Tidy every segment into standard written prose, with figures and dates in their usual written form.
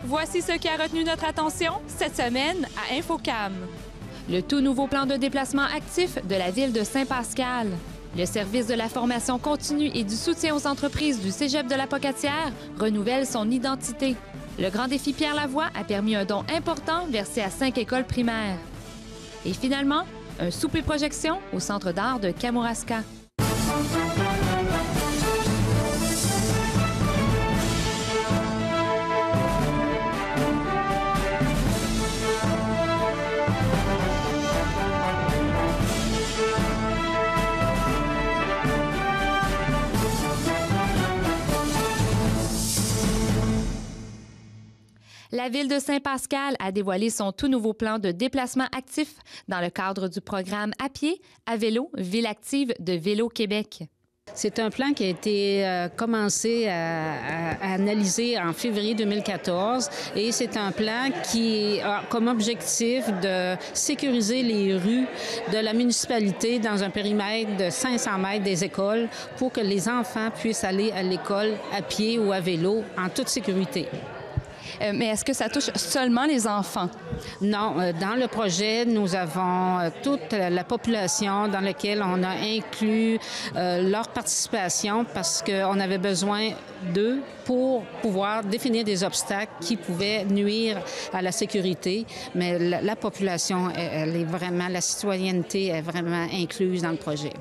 Voici ce qui a retenu notre attention cette semaine à InfoCam. Le tout nouveau plan de déplacement actif de la ville de Saint-Pascal. Le service de la formation continue et du soutien aux entreprises du Cégep de la Pocatière renouvelle son identité. Le grand défi Pierre Lavoie a permis un don important versé à 5 écoles primaires. Et finalement, un souper projection au Centre d'art de Kamouraska. La ville de Saint-Pascal a dévoilé son tout nouveau plan de déplacement actif dans le cadre du programme À pied, à vélo, Ville active de Vélo Québec. C'est un plan qui a été commencé à analyser en février 2014 et c'est un plan qui a comme objectif de sécuriser les rues de la municipalité dans un périmètre de 500 mètres des écoles pour que les enfants puissent aller à l'école à pied ou à vélo en toute sécurité. Mais est-ce que ça touche seulement les enfants? Non. Dans le projet, nous avons toute la population dans laquelle on a inclus leur participation parce qu'on avait besoin d'eux pour pouvoir définir des obstacles qui pouvaient nuire à la sécurité. Mais la population, elle est vraiment, la citoyenneté est vraiment incluse dans le projet.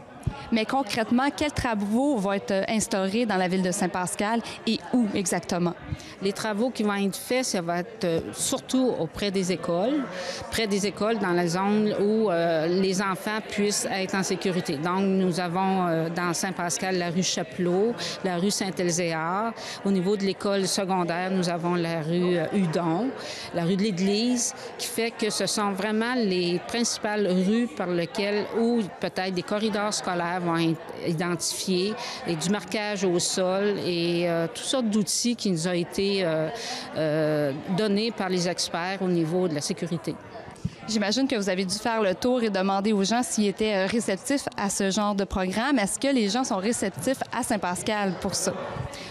Mais concrètement, quels travaux vont être instaurés dans la ville de Saint-Pascal et où exactement? Les travaux qui vont être faits, ça va être surtout auprès des écoles, près des écoles dans la zone où les enfants puissent être en sécurité. Donc, nous avons dans Saint-Pascal la rue Chapelot, la rue Saint-Elzéar. Au niveau de l'école secondaire, nous avons la rue Hudon, la rue de l'Église, qui fait que ce sont vraiment les principales rues par lesquelles, où peut-être des corridors scolaires vont être identifiés et du marquage au sol et toutes sortes d'outils qui nous ont été donnés par les experts au niveau de la sécurité. J'imagine que vous avez dû faire le tour et demander aux gens s'ils étaient réceptifs à ce genre de programme. Est-ce que les gens sont réceptifs à Saint-Pascal pour ça?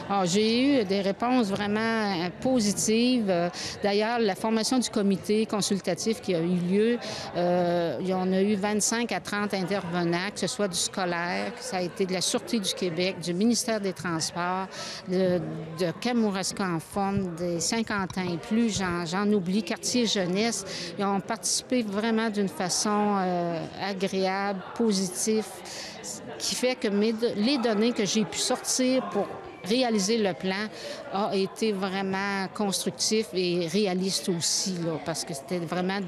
Alors, j'ai eu des réponses vraiment positives. D'ailleurs, la formation du comité consultatif qui a eu lieu, on a eu 25 à 30 intervenants, que ce soit du scolaire, que ça a été de la Sûreté du Québec, du ministère des Transports, de Kamouraska en forme, des 50 ans et plus, j'en oublie, quartier jeunesse. Ils ont participé vraiment d'une façon agréable, positive, qui fait que les données que j'ai pu sortir pour réaliser le plan a été vraiment constructif et réaliste aussi, là, parce que c'était vraiment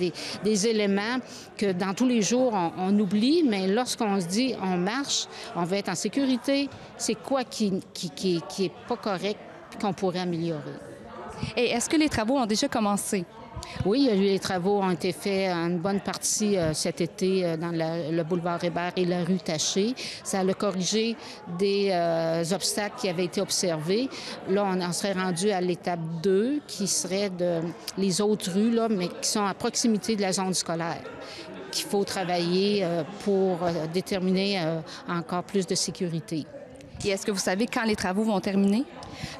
des éléments que dans tous les jours, on oublie, mais lorsqu'on se dit on marche, on veut être en sécurité, c'est quoi qui est pas correct et qu'on pourrait améliorer. Et est-ce que les travaux ont déjà commencé? Oui, les travaux ont été faits en une bonne partie cet été dans le boulevard Hébert et la rue Taché. Ça a corrigé des obstacles qui avaient été observés. Là, on serait rendu à l'étape 2, qui serait les autres rues, là, mais qui sont à proximité de la zone scolaire, qu'il faut travailler pour déterminer encore plus de sécurité. Et est-ce que vous savez quand les travaux vont terminer?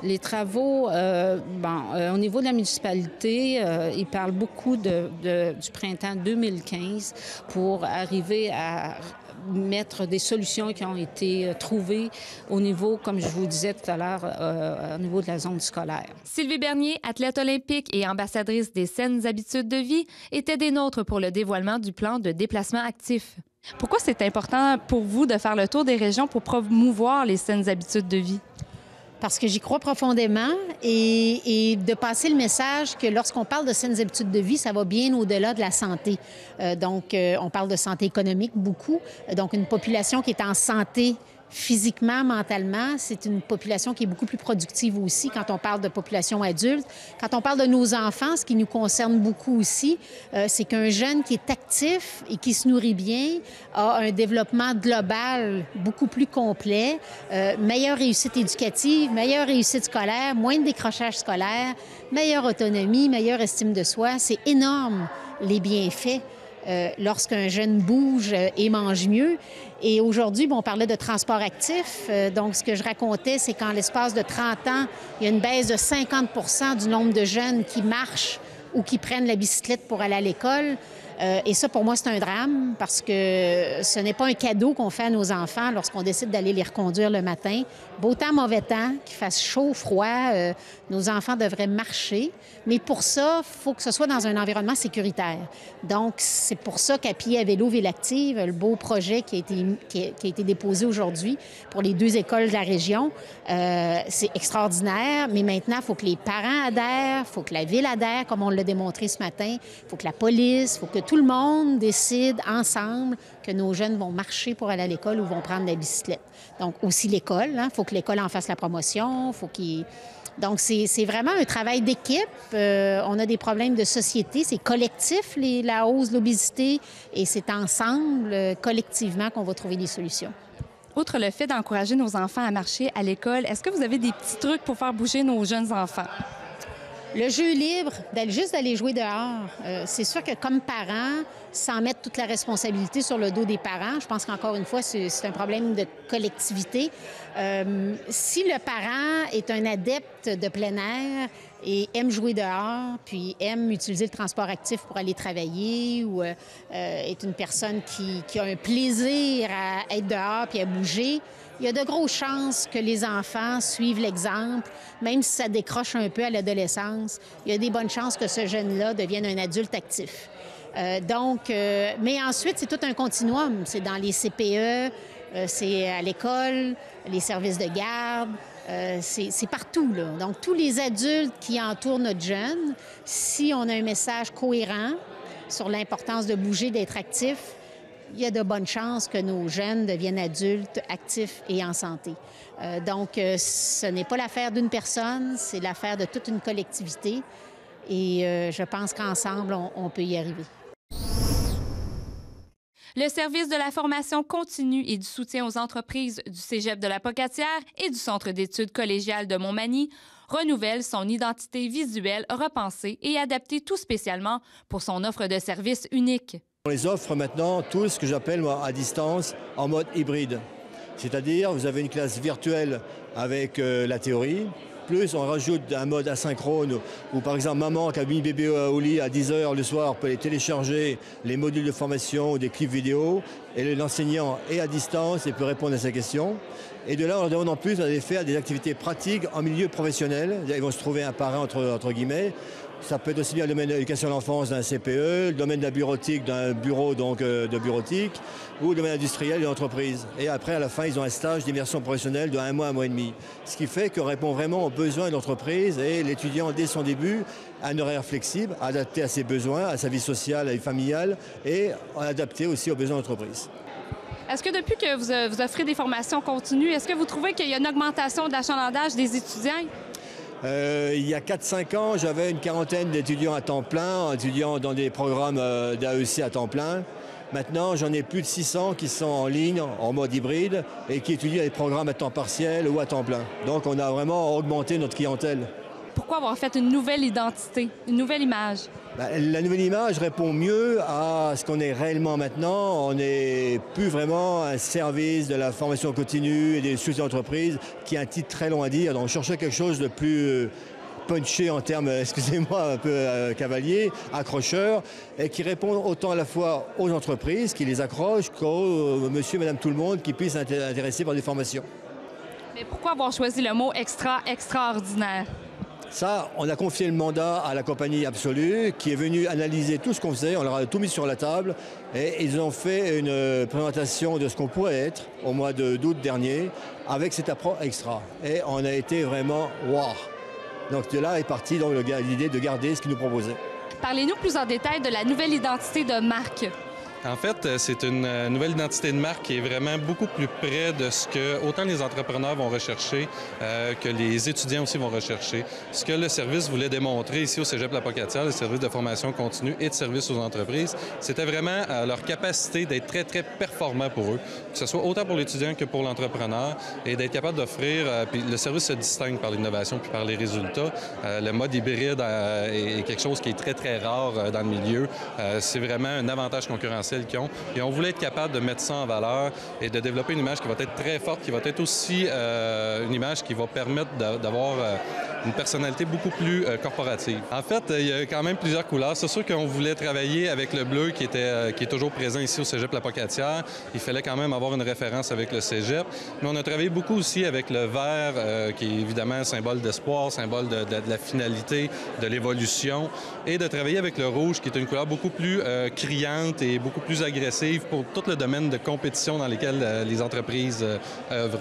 Les travaux, au niveau de la municipalité, ils parlent beaucoup du printemps 2015 pour arriver à mettre des solutions qui ont été trouvées au niveau, comme je vous disais tout à l'heure, au niveau de la zone scolaire. Sylvie Bernier, athlète olympique et ambassadrice des saines habitudes de vie, était des nôtres pour le dévoilement du plan de déplacement actif. Pourquoi c'est important pour vous de faire le tour des régions pour promouvoir les saines habitudes de vie? Parce que j'y crois profondément et de passer le message que lorsqu'on parle de saines habitudes de vie, ça va bien au-delà de la santé. On parle de santé économique beaucoup. Donc, une population qui est en santé physiquement, mentalement, c'est une population qui est beaucoup plus productive aussi quand on parle de population adulte. Quand on parle de nos enfants, ce qui nous concerne beaucoup aussi, c'est qu'un jeune qui est actif et qui se nourrit bien a un développement global beaucoup plus complet, meilleure réussite éducative, meilleure réussite scolaire, moins de décrochage scolaire, meilleure autonomie, meilleure estime de soi. C'est énorme, les bienfaits lorsqu'un jeune bouge et mange mieux. Et aujourd'hui, on parlait de transport actif. Donc, ce que je racontais, c'est qu'en l'espace de 30 ans, il y a une baisse de 50 du nombre de jeunes qui marchent ou qui prennent la bicyclette pour aller à l'école. Et ça, pour moi, c'est un drame parce que ce n'est pas un cadeau qu'on fait à nos enfants lorsqu'on décide d'aller les reconduire le matin. Beau temps, mauvais temps, qu'il fasse chaud, froid, nos enfants devraient marcher. Mais pour ça, il faut que ce soit dans un environnement sécuritaire. Donc, c'est pour ça qu'à Pied à vélo Ville active, le beau projet qui a été déposé aujourd'hui pour les 2 écoles de la région, c'est extraordinaire. Mais maintenant, il faut que les parents adhèrent, il faut que la Ville adhère, comme on l'a démontré ce matin, il faut que la police, il faut que tout le monde décide ensemble que nos jeunes vont marcher pour aller à l'école ou vont prendre la bicyclette. Donc, aussi l'école, il faut que l'école en fasse la promotion, faut qu'il... Donc, c'est vraiment un travail d'équipe. On a des problèmes de société, c'est collectif, la hausse de l'obésité, et c'est ensemble, collectivement, qu'on va trouver des solutions. Outre le fait d'encourager nos enfants à marcher à l'école, est-ce que vous avez des petits trucs pour faire bouger nos jeunes enfants? Le jeu libre, juste d'aller jouer dehors, c'est sûr que comme parents, sans mettre toute la responsabilité sur le dos des parents, je pense qu'encore une fois, c'est un problème de collectivité. Si le parent est un adepte de plein air et aime jouer dehors, puis aime utiliser le transport actif pour aller travailler ou est une personne qui a un plaisir à être dehors puis à bouger, il y a de grosses chances que les enfants suivent l'exemple, même si ça décroche un peu à l'adolescence. Il y a des bonnes chances que ce jeune-là devienne un adulte actif. Mais ensuite, c'est tout un continuum. C'est dans les CPE, c'est à l'école, les services de garde, c'est partout, là. Donc, tous les adultes qui entourent notre jeune, si on a un message cohérent sur l'importance de bouger, d'être actif, il y a de bonnes chances que nos jeunes deviennent adultes, actifs et en santé. Donc, ce n'est pas l'affaire d'une personne, c'est l'affaire de toute une collectivité. Et je pense qu'ensemble, on peut y arriver. Le service de la formation continue et du soutien aux entreprises du Cégep de la Pocatière et du Centre d'études collégiales de Montmagny renouvelle son identité visuelle repensée et adaptée tout spécialement pour son offre de services unique. On les offre maintenant tous ce que j'appelle à distance en mode hybride. C'est-à-dire, vous avez une classe virtuelle avec la théorie, plus on rajoute un mode asynchrone où, par exemple, maman qui a mis bébé au lit à 10 h le soir peut aller télécharger les modules de formation ou des clips vidéo et l'enseignant est à distance et peut répondre à ses questions. Et de là, on leur demande en plus d'aller faire des activités pratiques en milieu professionnel. Ils vont se trouver un parrain entre guillemets. Ça peut être aussi bien le domaine de l'éducation de l'enfance d'un CPE, le domaine de la bureautique d'un bureau de bureautique, ou le domaine industriel d'une entreprise. Et après, à la fin, ils ont un stage d'immersion professionnelle de 1 mois, 1 mois et demi. Ce qui fait qu'on répond vraiment aux besoins de l'entreprise et l'étudiant, dès son début, a un horaire flexible, adapté à ses besoins, à sa vie sociale, à vie familiale et adapté aussi aux besoins de l'entreprise. Est-ce que depuis que vous offrez des formations continues, est-ce que vous trouvez qu'il y a une augmentation de l'achalandage des étudiants? Il y a 4-5 ans, j'avais une quarantaine d'étudiants à temps plein, étudiants dans des programmes d'AEC à temps plein. Maintenant, j'en ai plus de 600 qui sont en ligne, en mode hybride, et qui étudient des programmes à temps partiel ou à temps plein. Donc, on a vraiment augmenté notre clientèle. Pourquoi avoir fait une nouvelle identité, une nouvelle image? La nouvelle image répond mieux à ce qu'on est réellement maintenant. On n'est plus vraiment un service de la formation continue et des soutiens d'entreprise, qui est un titre très long à dire. Donc, on cherchait quelque chose de plus punché en termes, excusez-moi, un peu cavalier, accrocheur, et qui répond autant à la fois aux entreprises qui les accrochent qu'aux monsieur, madame, tout le monde qui puissent être intéressés par des formations. Mais pourquoi avoir choisi le mot extraordinaire? Ça, on a confié le mandat à la compagnie Absolue qui est venue analyser tout ce qu'on faisait. On leur a tout mis sur la table et ils ont fait une présentation de ce qu'on pourrait être au mois d'août dernier avec cette approche extra. Et on a été vraiment wow. Donc de là est partie l'idée de garder ce qu'ils nous proposaient. Parlez-nous plus en détail de la nouvelle identité de marque. En fait, c'est une nouvelle identité de marque qui est vraiment beaucoup plus près de ce que autant les entrepreneurs vont rechercher que les étudiants aussi vont rechercher. Ce que le service voulait démontrer ici au Cégep La Pocatière, le service de formation continue et de service aux entreprises, c'était vraiment leur capacité d'être très, très performant pour eux, que ce soit autant pour l'étudiant que pour l'entrepreneur, et d'être capable d'offrir, puis le service se distingue par l'innovation puis par les résultats. Le mode hybride est quelque chose qui est très, très rare dans le milieu. C'est vraiment un avantage concurrentiel qu'ils ont. Et on voulait être capable de mettre ça en valeur et de développer une image qui va être très forte, qui va être aussi une image qui va permettre d'avoir une personnalité beaucoup plus corporative. En fait, il y a quand même plusieurs couleurs. C'est sûr qu'on voulait travailler avec le bleu qui est toujours présent ici au Cégep La Pocatière. Il fallait quand même avoir une référence avec le Cégep. Mais on a travaillé beaucoup aussi avec le vert, qui est évidemment un symbole d'espoir, symbole de la finalité, de l'évolution, et de travailler avec le rouge, qui est une couleur beaucoup plus criante et beaucoup plus agressive pour tout le domaine de compétition dans lequel les entreprises œuvrent.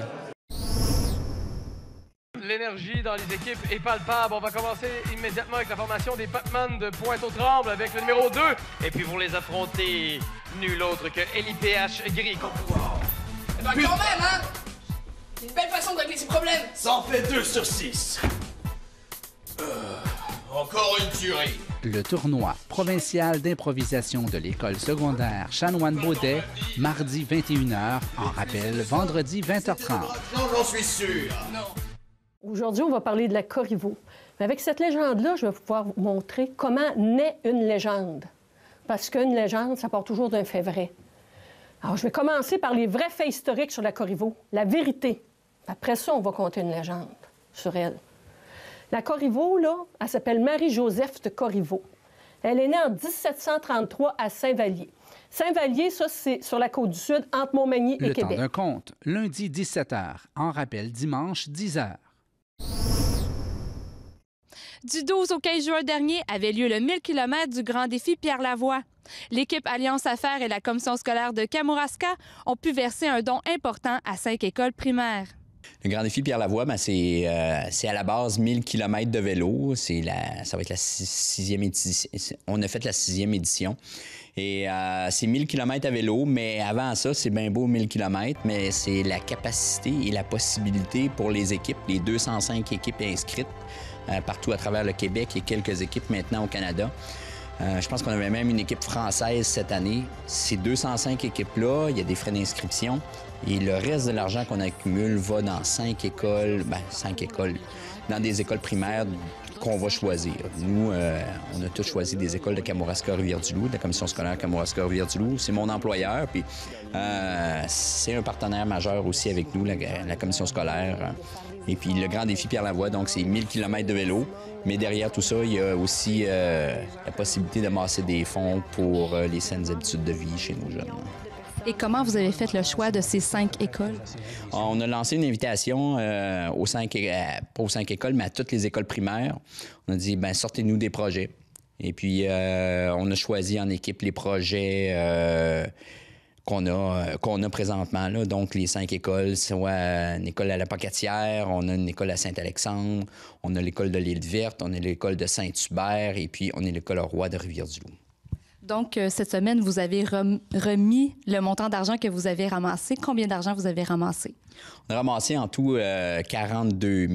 L'énergie dans les équipes est palpable. On va commencer immédiatement avec la formation des Batman de Pointe-aux-Trembles avec le numéro 2. Et puis pour les affronter, nul autre que LIPH Gris Compoir. Eh ben quand même, hein! C'est une belle façon de régler ces problèmes! Ça en fait 2 sur 6. Encore une tuerie. Le tournoi provincial d'improvisation de l'école secondaire Chanoine-Baudet, mardi 21h, en rappel vendredi 20h30. Non, j'en suis sûr. Non. Aujourd'hui, on va parler de la Corriveau. Mais avec cette légende-là, je vais pouvoir vous montrer comment naît une légende. Parce qu'une légende, ça part toujours d'un fait vrai. Alors, je vais commencer par les vrais faits historiques sur la Corriveau, la vérité. Après ça, on va conter une légende sur elle. La Corriveau, là, elle s'appelle Marie-Joseph de Corriveau. Elle est née en 1733 à Saint-Vallier. Saint-Vallier, ça, c'est sur la côte du Sud, entre Montmagny et Le Québec. temps d'un conte, lundi 17h, en rappel dimanche 10h. Du 12 au 15 juin dernier avait lieu le 1000 km du Grand Défi Pierre-Lavoie. L'équipe Alliance Affaires et la commission scolaire de Kamouraska ont pu verser un don important à 5 écoles primaires. Le Grand Défi Pierre-Lavoie, c'est à la base 1000 km de vélo. Ça va être la 6e édition. On a fait la 6e édition. Et c'est 1000 km à vélo, mais avant ça, c'est bien beau 1000 km, mais c'est la capacité et la possibilité pour les équipes, les 205 équipes inscrites partout à travers le Québec et quelques équipes maintenant au Canada. Je pense qu'on avait même une équipe française cette année. Ces 205 équipes-là, il y a des frais d'inscription. Et le reste de l'argent qu'on accumule va dans 5 écoles, dans des écoles primaires qu'on va choisir. Nous, on a tous choisi des écoles de Kamouraska-Rivière-du-Loup, de la commission scolaire Kamouraska-Rivière-du-Loup. C'est mon employeur, puis c'est un partenaire majeur aussi avec nous, la commission scolaire. Et puis le Grand Défi Pierre-Lavoie, donc c'est 1000 km de vélo. Mais derrière tout ça, il y a aussi la possibilité d'amasser des fonds pour les saines habitudes de vie chez nos jeunes. Et comment vous avez fait le choix de ces 5 écoles? On a lancé une invitation pas aux 5 écoles, mais à toutes les écoles primaires. On a dit, sortez-nous des projets. Et puis, on a choisi en équipe les projets qu'on a présentement, là. Donc, les 5 écoles, soit une école à la Pocatière, on a une école à Saint-Alexandre, on a l'école de l'Île-Verte, on a l'école de Saint-Hubert et puis on a l'école Roi de Rivière-du-Loup. Donc, cette semaine, vous avez remis le montant d'argent que vous avez ramassé. Combien d'argent vous avez ramassé? On a ramassé en tout 42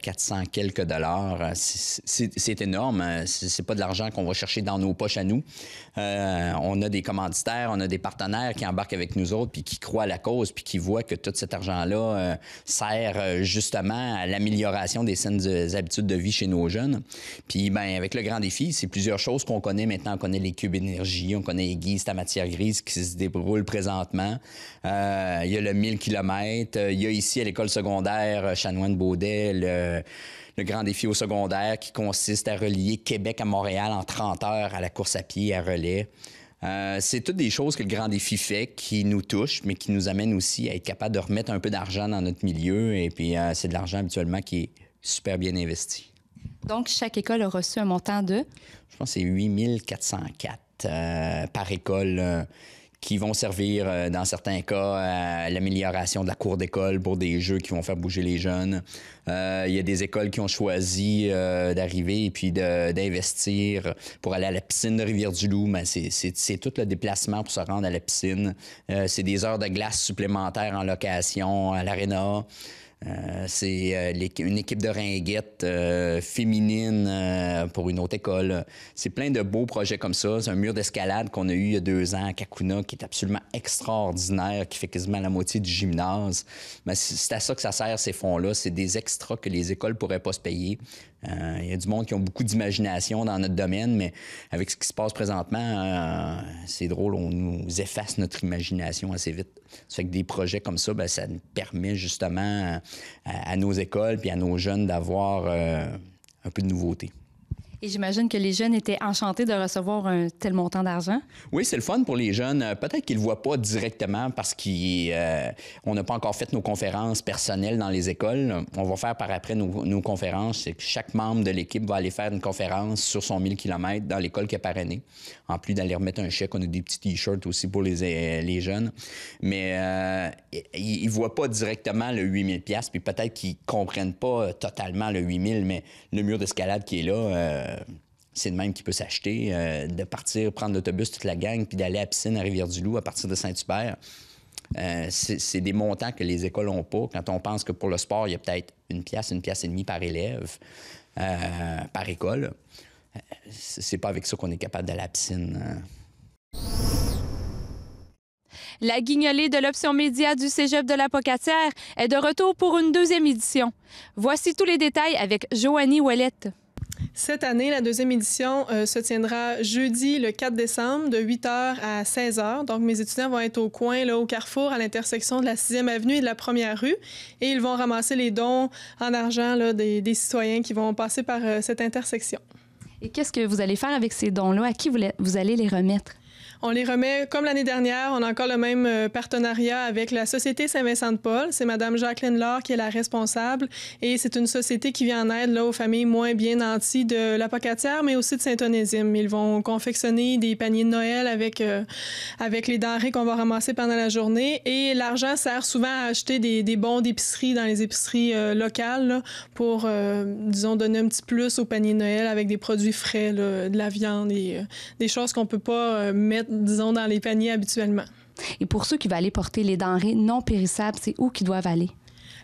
400 quelques dollars. C'est énorme. C'est pas de l'argent qu'on va chercher dans nos poches à nous. On a des commanditaires, on a des partenaires qui embarquent avec nous autres puis qui croient à la cause puis qui voient que tout cet argent-là sert justement à l'amélioration des saines habitudes de vie chez nos jeunes. Puis, avec le Grand Défi, c'est plusieurs choses qu'on connaît maintenant. On connaît les cubes énergie, on connaît Aiguise, ta matière grise qui se déroule présentement. Il y a le 1000 km. Il y a ici à l'école secondaire Chanoine-Baudet le Grand Défi au secondaire qui consiste à relier Québec à Montréal en 30 heures à la course à pied à relais. C'est toutes des choses que le Grand Défi fait qui nous touchent, mais qui nous amènent aussi à être capable de remettre un peu d'argent dans notre milieu. Et puis, c'est de l'argent habituellement qui est super bien investi. Donc, chaque école a reçu un montant de? Je pense que c'est 8 404 par école qui vont servir, dans certains cas, à l'amélioration de la cour d'école pour des jeux qui vont faire bouger les jeunes. Il y a des écoles qui ont choisi d'arriver et puis d'investir pour aller à la piscine de Rivière-du-Loup. Mais c'est tout le déplacement pour se rendre à la piscine. C'est des heures de glace supplémentaires en location à l'aréna. C'est une équipe de ringuettes féminine pour une autre école. C'est plein de beaux projets comme ça. C'est un mur d'escalade qu'on a eu il y a 2 ans à Kakuna qui est absolument extraordinaire, qui fait quasiment la moitié du gymnase. Mais c'est à ça que ça sert, ces fonds-là. C'est des extras que les écoles ne pourraient pas se payer. Il y a du monde qui ont beaucoup d'imagination dans notre domaine, mais avec ce qui se passe présentement, c'est drôle, on nous efface notre imagination assez vite. Ça fait que des projets comme ça, bien, ça nous permet justement à nos écoles puis à nos jeunes d'avoir un peu de nouveauté. Et j'imagine que les jeunes étaient enchantés de recevoir un tel montant d'argent. Oui, c'est le fun pour les jeunes. Peut-être qu'ils ne le voient pas directement parce qu'on n'a pas encore fait nos conférences personnelles dans les écoles. On va faire par après nos conférences. C'est que chaque membre de l'équipe va aller faire une conférence sur son 1000 km dans l'école qui est parrainée. En plus d'aller remettre un chèque, on a des petits T-shirts aussi pour les jeunes. Mais ils ne voient pas directement le 8000 $, puis peut-être qu'ils ne comprennent pas totalement le 8000, mais le mur d'escalade qui est là... c'est le même qui peut s'acheter, de partir, prendre l'autobus toute la gang, puis d'aller à la piscine à Rivière-du-Loup à partir de Saint-Hubert. C'est des montants que les écoles n'ont pas. Quand on pense que pour le sport, il y a peut-être 1 pièce, 1,5 pièce par élève, par école, c'est pas avec ça qu'on est capable d'aller à la piscine. La guignolée de l'option média du Cégep de la Pocatière est de retour pour une 2e édition. Voici tous les détails avec Joanie Ouellette. Cette année, la 2e édition se tiendra jeudi, le 4 décembre, de 8h à 16h. Donc, mes étudiants vont être au coin, là, au carrefour, à l'intersection de la 6e avenue et de la 1er rue. Et ils vont ramasser les dons en argent là, des citoyens qui vont passer par cette intersection. Et qu'est-ce que vous allez faire avec ces dons-là? À qui vous allez les remettre? On les remet comme l'année dernière. On a encore le même partenariat avec la Société Saint-Vincent-de-Paul. C'est Mme Jacqueline Laure qui est la responsable. Et c'est une société qui vient en aide là, aux familles moins bien nanties de la Pocatière, mais aussi de Saint-Onésime. Ils vont confectionner des paniers de Noël avec les denrées qu'on va ramasser pendant la journée. Et l'argent sert souvent à acheter des bons d'épicerie dans les épiceries locales là, pour, disons, donner un petit plus au panier de Noël avec des produits frais, là, de la viande et des choses qu'on peut pas mettre, disons, dans les paniers habituellement. Et pour ceux qui veulent aller porter les denrées non périssables, c'est où qu'ils doivent aller?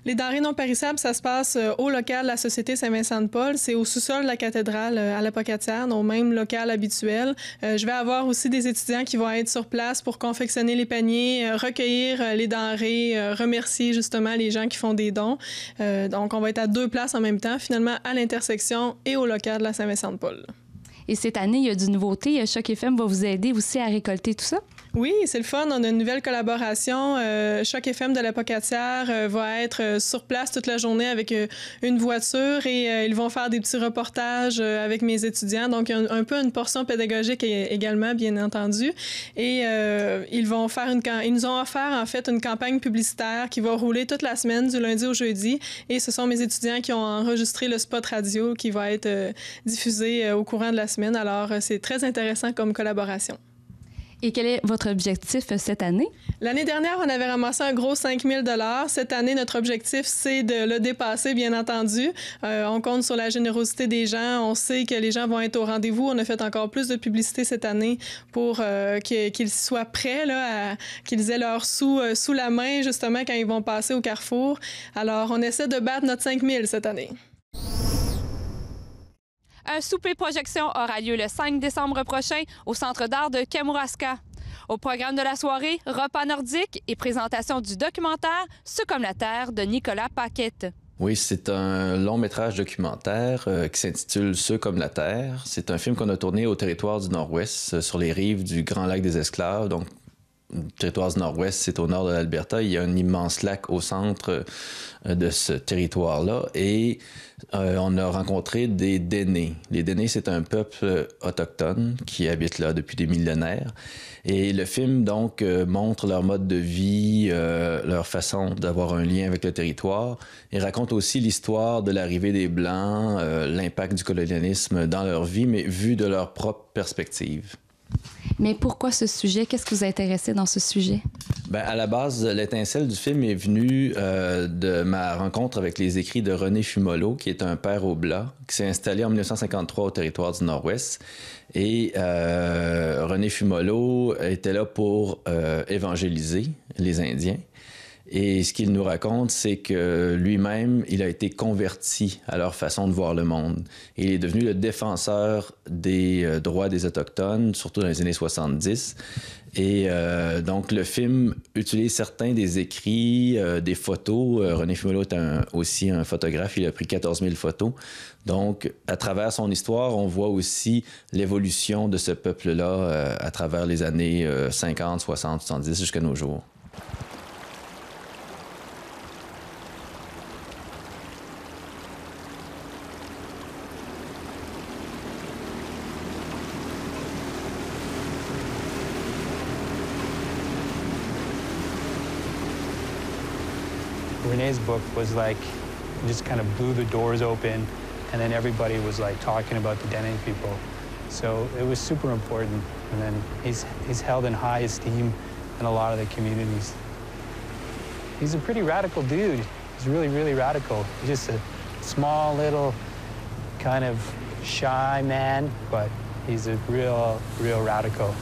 Les denrées non périssables, ça se passe au local de la Société Saint-Vincent-de-Paul. C'est au sous-sol de la cathédrale à la Pocatière, au même local habituel. Je vais avoir aussi des étudiants qui vont être sur place pour confectionner les paniers, recueillir les denrées, remercier justement les gens qui font des dons. Donc, on va être à 2 places en même temps, finalement, à l'intersection et au local de la Saint-Vincent-de-Paul. Et cette année, il y a du nouveauté. Choc FM va vous aider aussi à récolter tout ça? Oui, c'est le fun. On a une nouvelle collaboration. Choc FM de la Pocatière va être sur place toute la journée avec une voiture et ils vont faire des petits reportages avec mes étudiants. Donc, il y a un peu une portion pédagogique également, bien entendu. Et ils nous ont offert, en fait, une campagne publicitaire qui va rouler toute la semaine, du lundi au jeudi. Et ce sont mes étudiants qui ont enregistré le spot radio qui va être diffusé au courant de la semaine. Alors, c'est très intéressant comme collaboration. Et quel est votre objectif cette année? L'année dernière, on avait ramassé un gros 5 000 $. Cette année, notre objectif, c'est de le dépasser, bien entendu. On compte sur la générosité des gens. On sait que les gens vont être au rendez-vous. On a fait encore plus de publicité cette année pour qu'ils soient prêts, là, qu'ils aient leurs sous sous la main, justement, quand ils vont passer au carrefour. Alors, on essaie de battre notre 5 000 cette année. Un souper projection aura lieu le 5 décembre prochain au Centre d'art de Kamouraska. Au programme de la soirée, repas nordique et présentation du documentaire « Ceux comme la Terre » de Nicolas Paquette. Oui, c'est un long-métrage documentaire qui s'intitule « Ceux comme la Terre ». C'est un film qu'on a tourné au territoire du Nord-Ouest, sur les rives du Grand Lac des Esclaves, donc le territoire du Nord-Ouest, c'est au nord de l'Alberta. Il y a un immense lac au centre de ce territoire-là. Et on a rencontré des Dénés. Les Dénés, c'est un peuple autochtone qui habite là depuis des millénaires. Et le film, donc, montre leur mode de vie, leur façon d'avoir un lien avec le territoire. Et raconte aussi l'histoire de l'arrivée des Blancs, l'impact du colonialisme dans leur vie, mais vu de leur propre perspective. Mais pourquoi ce sujet? Qu'est-ce qui vous a intéressé dans ce sujet? Bien, à la base, l'étincelle du film est venue de ma rencontre avec les écrits de René Fumolo, qui est un père Oblat, qui s'est installé en 1953 au territoire du Nord-Ouest. Et René Fumolo était là pour évangéliser les Indiens. Et ce qu'il nous raconte, c'est que lui-même, il a été converti à leur façon de voir le monde. Et il est devenu le défenseur des droits des Autochtones, surtout dans les années 70. Et donc, le film utilise certains des écrits, des photos. René Fumolo est aussi un photographe. Il a pris 14 000 photos. Donc, à travers son histoire, on voit aussi l'évolution de ce peuple-là à travers les années 50, 60, 70 jusqu'à nos jours. Renee's book was like, just kind of blew the doors open, and then everybody was like talking about the Dene people. So it was super important, and then he's held in high esteem in a lot of the communities. He's a pretty radical dude. He's really, really radical. He's just a small, little, kind of shy man, but he's a real, real radical.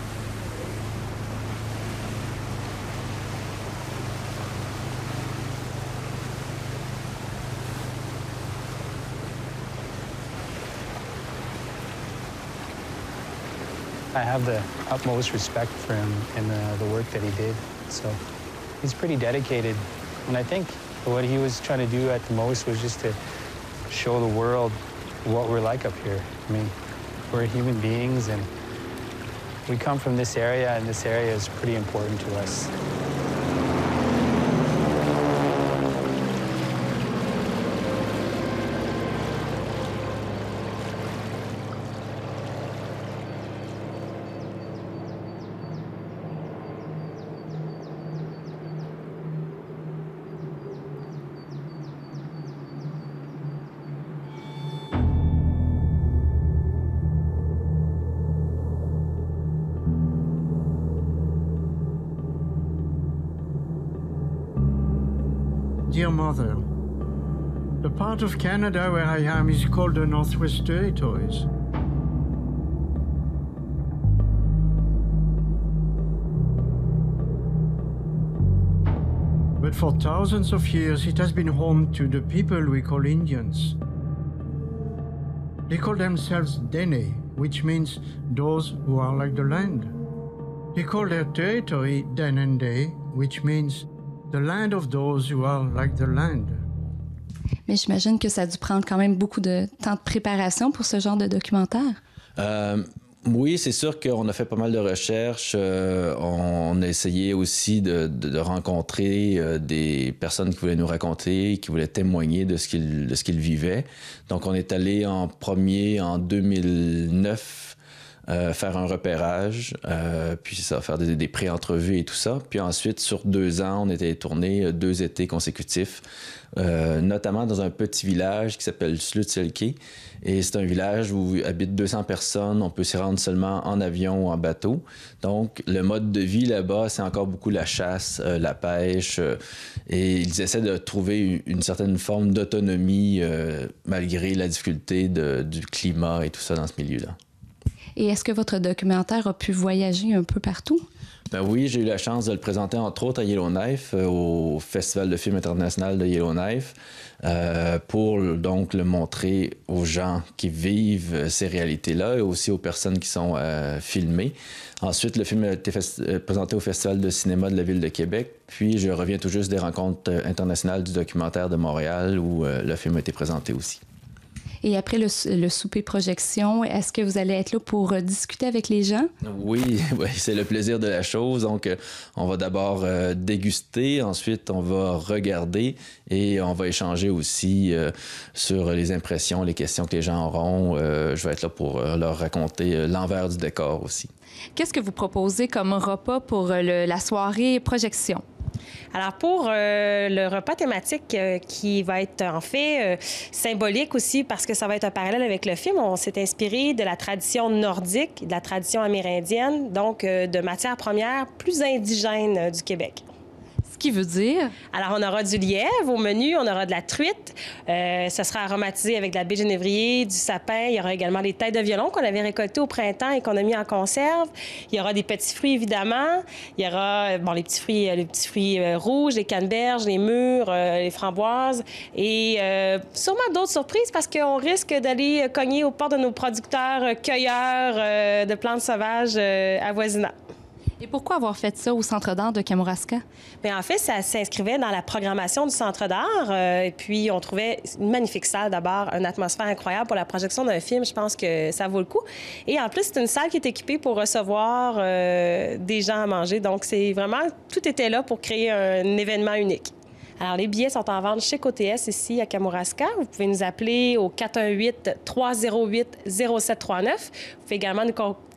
I have the utmost respect for him and the work that he did. So he's pretty dedicated. And I think what he was trying to do at the most was just to show the world what we're like up here. I mean, we're human beings, and we come from this area, and this area is pretty important to us. Dear Mother, the part of Canada where I am is called the Northwest Territories. But for thousands of years, it has been home to the people we call Indians. They call themselves Dene, which means those who are like the land. They call their territory Denende, which means the land of those who are like the land. Mais j'imagine que ça a dû prendre quand même beaucoup de temps de préparation pour ce genre de documentaire. Oui, c'est sûr qu'on a fait pas mal de recherches. On a essayé aussi de rencontrer des personnes qui voulaient nous raconter, qui voulaient témoigner de ce qu'ils vivaient. Donc, on est allé en premier en 2009 faire un repérage, puis ça, faire des pré-entrevues et tout ça. Puis ensuite, sur 2 ans, on était tourné 2 étés consécutifs, notamment dans un petit village qui s'appelle Slutselke. Et c'est un village où habitent 200 personnes. On peut s'y rendre seulement en avion ou en bateau. Donc, le mode de vie là-bas, c'est encore beaucoup la chasse, la pêche. Et ils essaient de trouver une certaine forme d'autonomie malgré la difficulté du climat et tout ça dans ce milieu-là. Et est-ce que votre documentaire a pu voyager un peu partout? Ben oui, j'ai eu la chance de le présenter entre autres à Yellowknife, au Festival de film international de Yellowknife, pour donc le montrer aux gens qui vivent ces réalités-là et aussi aux personnes qui sont filmées. Ensuite, le film a été présenté au Festival de cinéma de la Ville de Québec. Puis, je reviens tout juste des rencontres internationales du documentaire de Montréal où le film a été présenté aussi. Et après le souper projection, est-ce que vous allez être là pour discuter avec les gens? Oui, c'est le plaisir de la chose. Donc, on va d'abord déguster, ensuite on va regarder et on va échanger aussi sur les impressions, les questions que les gens auront. Je vais être là pour leur raconter l'envers du décor aussi. Qu'est-ce que vous proposez comme repas pour la soirée projection? Alors, pour le repas thématique qui va être en fait symbolique aussi parce que ça va être un parallèle avec le film, on s'est inspiré de la tradition nordique, de la tradition amérindienne, donc de matières premières plus indigènes du Québec. Ce qui veut dire? Alors, on aura du lièvre au menu, on aura de la truite. Ça sera aromatisé avec de la baie de genévrier, du sapin. Il y aura également les têtes de violon qu'on avait récoltées au printemps et qu'on a mis en conserve. Il y aura des petits fruits, évidemment. Il y aura les petits fruits rouges, les canneberges, les mûres, les framboises. Et sûrement d'autres surprises parce qu'on risque d'aller cogner aux portes de nos producteurs cueilleurs de plantes sauvages avoisinants. Et pourquoi avoir fait ça au Centre d'art de Kamouraska? Bien, en fait, ça s'inscrivait dans la programmation du Centre d'art. Et puis, on trouvait une magnifique salle, d'abord, une atmosphère incroyable pour la projection d'un film. Je pense que ça vaut le coup. Et en plus, c'est une salle qui est équipée pour recevoir des gens à manger. Donc, c'est vraiment... Tout était là pour créer un événement unique. Alors, les billets sont en vente chez QTS ici à Kamouraska. Vous pouvez nous appeler au 418-308-0739. Vous pouvez également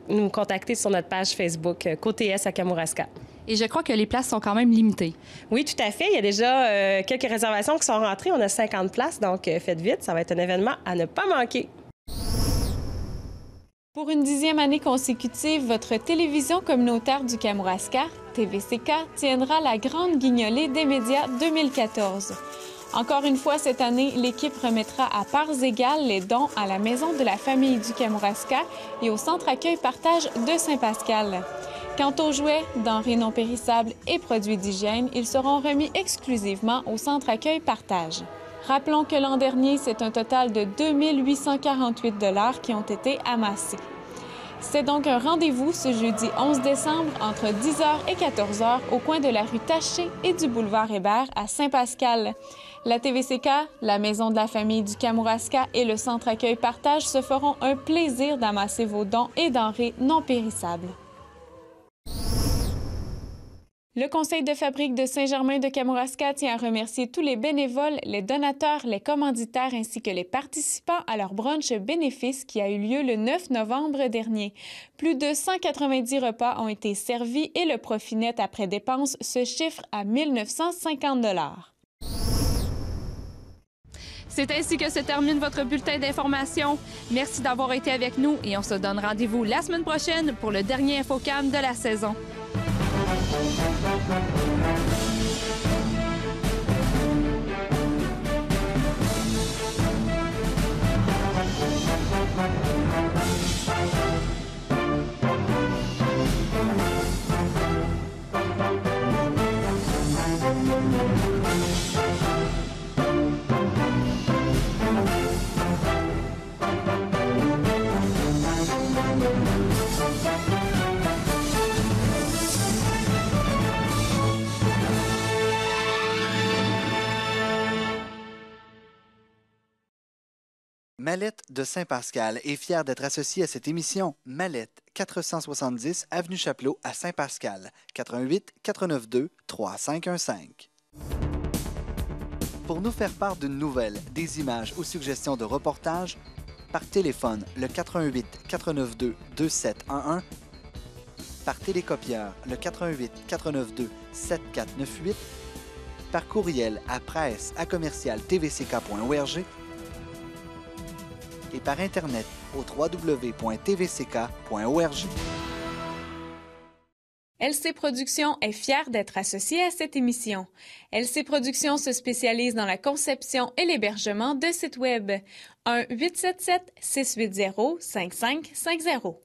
nous contacter sur notre page Facebook QTS à Kamouraska. Et je crois que les places sont quand même limitées. Oui, tout à fait. Il y a déjà quelques réservations qui sont rentrées. On a 50 places, donc faites vite. Ça va être un événement à ne pas manquer. Pour une 10e année consécutive, votre télévision communautaire du Kamouraska, TVCK, tiendra la Grande Guignolée des médias 2014. Encore une fois, cette année, l'équipe remettra à parts égales les dons à la Maison de la famille du Kamouraska et au Centre accueil partage de Saint-Pascal. Quant aux jouets, denrées non périssables et produits d'hygiène, ils seront remis exclusivement au Centre accueil partage. Rappelons que l'an dernier, c'est un total de 2 848 $ qui ont été amassés. C'est donc un rendez-vous ce jeudi 11 décembre entre 10h et 14h au coin de la rue Taché et du boulevard Hébert à Saint-Pascal. La TVCK, la Maison de la famille du Kamouraska et le Centre accueil partage se feront un plaisir d'amasser vos dons et denrées non périssables. Le Conseil de fabrique de Saint-Germain de Kamouraska tient à remercier tous les bénévoles, les donateurs, les commanditaires ainsi que les participants à leur brunch bénéfice qui a eu lieu le 9 novembre dernier. Plus de 190 repas ont été servis et le profit net après dépenses se chiffre à 1 950 $. C'est ainsi que se termine votre bulletin d'information. Merci d'avoir été avec nous et on se donne rendez-vous la semaine prochaine pour le dernier Infocam de la saison. Mallette de Saint-Pascal est fière d'être associée à cette émission. Mallette, 470 Avenue Chapelot à Saint-Pascal, 88 492 3515. Pour nous faire part d'une nouvelle, des images ou suggestions de reportages, par téléphone le 418 492 2711, par télécopieur le 418 492 7498, par courriel à presse@tvck.org et par Internet au www.tvck.org. LC Productions est fière d'être associée à cette émission. LC Productions se spécialise dans la conception et l'hébergement de sites Web. 1-877-680-5550.